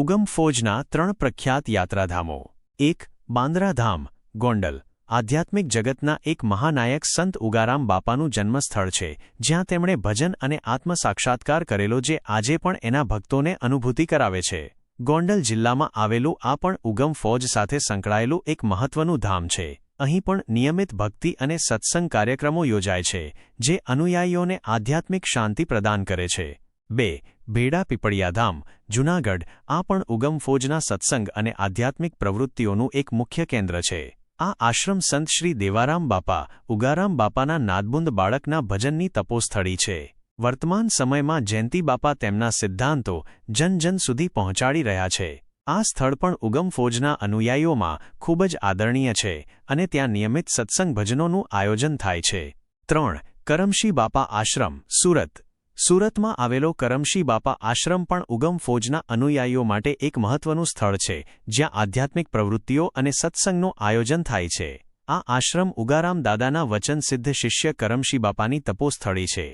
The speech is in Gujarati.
ઉગમ ફોજના 3 પ્રખ્યાત યાત્રાધામો। 1. બાંદ્રાધામ, ગોંડલ। આધ્યાત્મિક જગતના એક મહાનાયક સંત ઉગારામ બાપાનું જન્મસ્થળ છે, જ્યાં તેમણે ભજન અને આત્મસાક્ષાત્કાર કરેલો, જે આજે પણ એના ભક્તોને અનુભૂતિ કરાવે છે। ગોંડલ જિલ્લામાં આવેલું આ પણ ઉગમ ફોજ સાથે સંકળાયેલું એક મહત્વનું ધામ છે। અહીં પણ નિયમિત ભક્તિ અને સત્સંગ કાર્યક્રમો યોજાય છે, જે અનુયાયીઓને આધ્યાત્મિક શાંતિ પ્રદાન કરે છે। 2. ભેડા પીપળિયા ધામ, જૂનાગઢ। આ પણ ઉગમ ફોજના સત્સંગ અને આધ્યાત્મિક પ્રવૃત્તિઓનું એક મુખ્ય કેન્દ્ર છે। આ આશ્રમ સંત શ્રી દેવારામ બાપા, ઉગારામ બાપાના નાદબુંદ બાળકના ભજનની તપોસ્થળી છે। વર્તમાન સમયમાં જયંતી બાપા તેમના સિદ્ધાંતો જન સુધી પહોંચાડી રહ્યા છે। આ સ્થળ પણ ઉગમ ફોજના અનુયાયીઓમાં ખૂબ જ આદરણીય છે અને ત્યાં નિયમિત સત્સંગ ભજનોનું આયોજન થાય છે। 3. કરમશી બાપા આશ્રમ, સુરત। સુરતમાં આવેલો કરમશી બાપા આશ્રમ પણ ઉગમ ફોજના અનુયાયીઓ માટે એક મહત્વનું સ્થળ છે, જ્યાં આધ્યાત્મિક પ્રવૃત્તિઓ અને સત્સંગનું આયોજન થાય છે। આ આશ્રમ ઉગારામ દાદાના વચનસિદ્ધ શિષ્ય કરમશી બાપાની તપોસ્થળી છે।